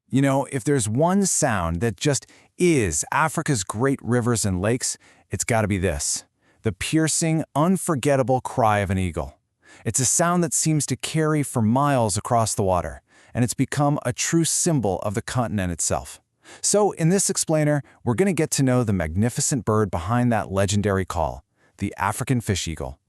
You know, if there's one sound that just is Africa's great rivers and lakes, it's gotta be this. The piercing, unforgettable cry of an eagle. It's a sound that seems to carry for miles across the water, and it's become a true symbol of the continent itself. So, in this explainer, we're gonna get to know the magnificent bird behind that legendary call, the African fish eagle.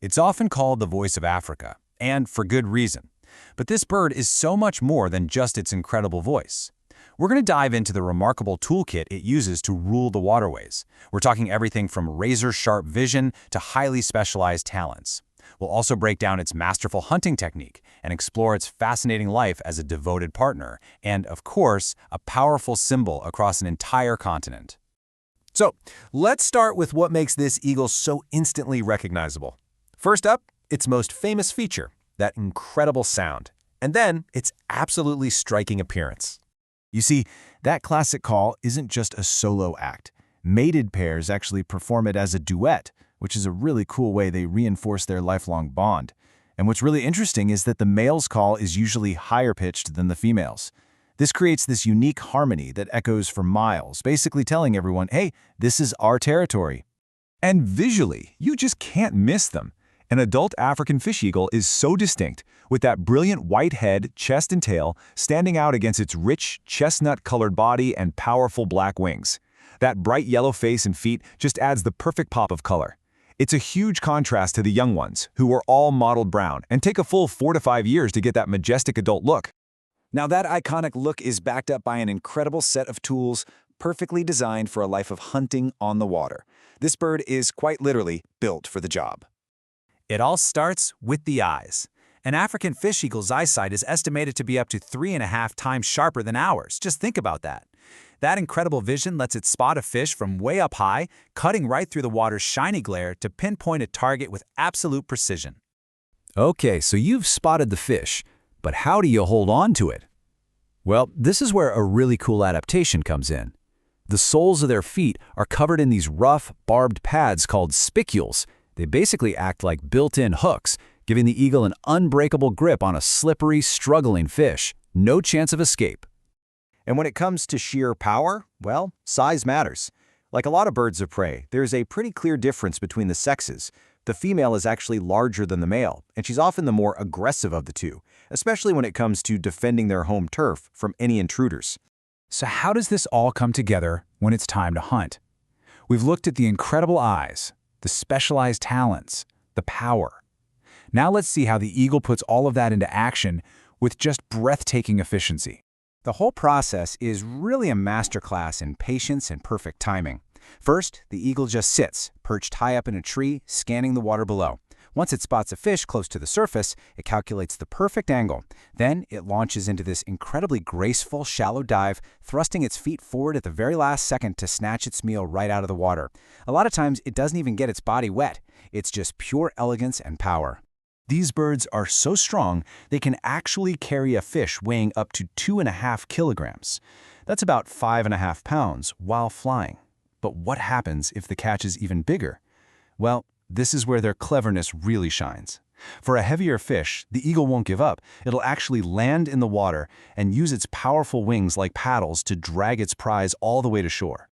It's often called the voice of Africa, and for good reason. But this bird is so much more than just its incredible voice. We're going to dive into the remarkable toolkit it uses to rule the waterways. We're talking everything from razor-sharp vision to highly specialized talents. We'll also break down its masterful hunting technique and explore its fascinating life as a devoted partner and, of course, a powerful symbol across an entire continent. So, let's start with what makes this eagle so instantly recognizable. First up, its most famous feature, that incredible sound, and then its absolutely striking appearance. You see, that classic call isn't just a solo act. Mated pairs actually perform it as a duet, which is a really cool way they reinforce their lifelong bond. And what's really interesting is that the male's call is usually higher pitched than the female's. This creates this unique harmony that echoes for miles, basically telling everyone, hey, this is our territory. And visually, you just can't miss them. An adult African fish eagle is so distinct, with that brilliant white head, chest, and tail standing out against its rich, chestnut-colored body and powerful black wings. That bright yellow face and feet just adds the perfect pop of color. It's a huge contrast to the young ones, who are all mottled brown and take a full 4 to 5 years to get that majestic adult look. Now that iconic look is backed up by an incredible set of tools perfectly designed for a life of hunting on the water. This bird is quite literally built for the job. It all starts with the eyes. An African fish eagle's eyesight is estimated to be up to 3.5 times sharper than ours. Just think about that. That incredible vision lets it spot a fish from way up high, cutting right through the water's shiny glare to pinpoint a target with absolute precision. Okay, so you've spotted the fish, but how do you hold on to it? Well, this is where a really cool adaptation comes in. The soles of their feet are covered in these rough, barbed pads called spicules. They basically act like built-in hooks, giving the eagle an unbreakable grip on a slippery, struggling fish. No chance of escape. And when it comes to sheer power, well, size matters. Like a lot of birds of prey, there's a pretty clear difference between the sexes. The female is actually larger than the male, and she's often the more aggressive of the two, especially when it comes to defending their home turf from any intruders. So how does this all come together when it's time to hunt? We've looked at the incredible eyes, the specialized talents, the power. Now let's see how the eagle puts all of that into action with just breathtaking efficiency. The whole process is really a masterclass in patience and perfect timing. First, the eagle just sits, perched high up in a tree, scanning the water below. Once it spots a fish close to the surface, it calculates the perfect angle. Then it launches into this incredibly graceful, shallow dive, thrusting its feet forward at the very last second to snatch its meal right out of the water. A lot of times, it doesn't even get its body wet. It's just pure elegance and power. These birds are so strong, they can actually carry a fish weighing up to 2.5 kilograms. That's about 5.5 pounds while flying. But what happens if the catch is even bigger? Well, this is where their cleverness really shines. For a heavier fish, the eagle won't give up. It'll actually land in the water and use its powerful wings like paddles to drag its prize all the way to shore.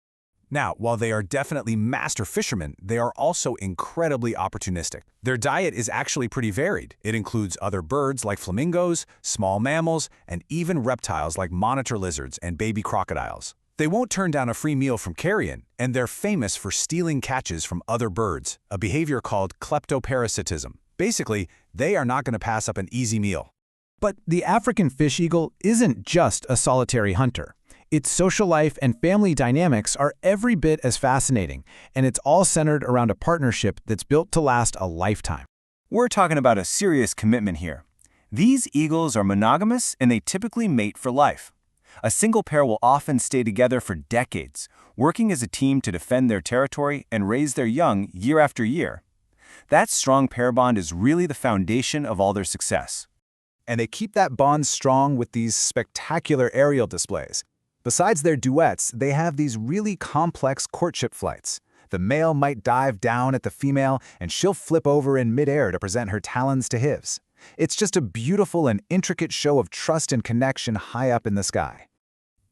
Now, while they are definitely master fishermen, they are also incredibly opportunistic. Their diet is actually pretty varied. It includes other birds like flamingos, small mammals, and even reptiles like monitor lizards and baby crocodiles. They won't turn down a free meal from carrion, and they're famous for stealing catches from other birds, a behavior called kleptoparasitism. Basically, they are not going to pass up an easy meal. But the African fish eagle isn't just a solitary hunter. Its social life and family dynamics are every bit as fascinating, and it's all centered around a partnership that's built to last a lifetime. We're talking about a serious commitment here. These eagles are monogamous and they typically mate for life. A single pair will often stay together for decades, working as a team to defend their territory and raise their young year after year. That strong pair bond is really the foundation of all their success. And they keep that bond strong with these spectacular aerial displays. Besides their duets, they have these really complex courtship flights. The male might dive down at the female, and she'll flip over in midair to present her talons to his. It's just a beautiful and intricate show of trust and connection high up in the sky.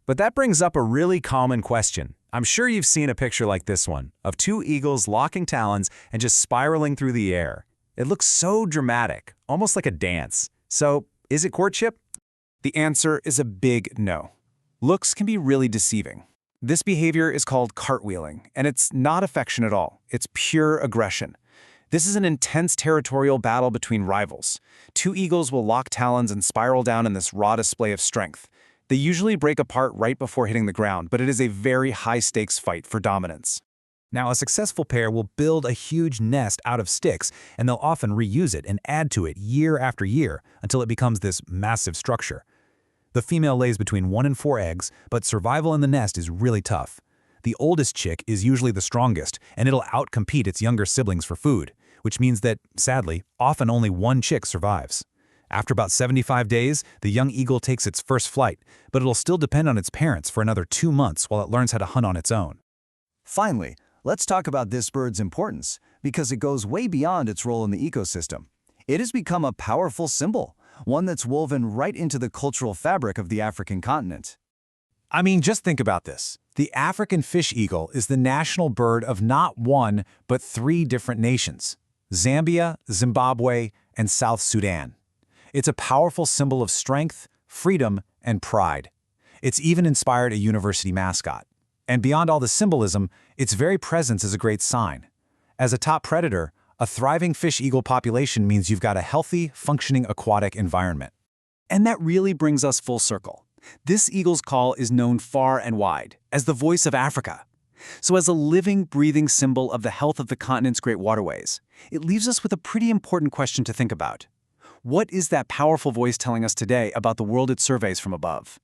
But that brings up a really common question. I'm sure you've seen a picture like this one, of two eagles locking talons and just spiraling through the air. It looks so dramatic, almost like a dance. So, is it courtship? The answer is a big no. Looks can be really deceiving. This behavior is called cartwheeling, and it's not affection at all. It's pure aggression. This is an intense territorial battle between rivals. Two eagles will lock talons and spiral down in this raw display of strength. They usually break apart right before hitting the ground, but it is a very high-stakes fight for dominance. Now, a successful pair will build a huge nest out of sticks, and they'll often reuse it and add to it year after year until it becomes this massive structure. The female lays between 1 and 4 eggs, but survival in the nest is really tough. The oldest chick is usually the strongest, and it'll outcompete its younger siblings for food, which means that, sadly, often only one chick survives. After about 75 days, the young eagle takes its first flight, but it'll still depend on its parents for another 2 months while it learns how to hunt on its own. Finally, let's talk about this bird's importance, because it goes way beyond its role in the ecosystem. It has become a powerful symbol, one that's woven right into the cultural fabric of the African continent. I mean, just think about this. The African fish eagle is the national bird of not one, but 3 different nations: Zambia, Zimbabwe, and South Sudan. It's a powerful symbol of strength, freedom, and pride. It's even inspired a university mascot. And beyond all the symbolism, its very presence is a great sign. As a top predator, a thriving fish eagle population means you've got a healthy, functioning aquatic environment. And that really brings us full circle. This eagle's call is known far and wide as the voice of Africa. So as a living, breathing symbol of the health of the continent's great waterways, it leaves us with a pretty important question to think about. What is that powerful voice telling us today about the world it surveys from above?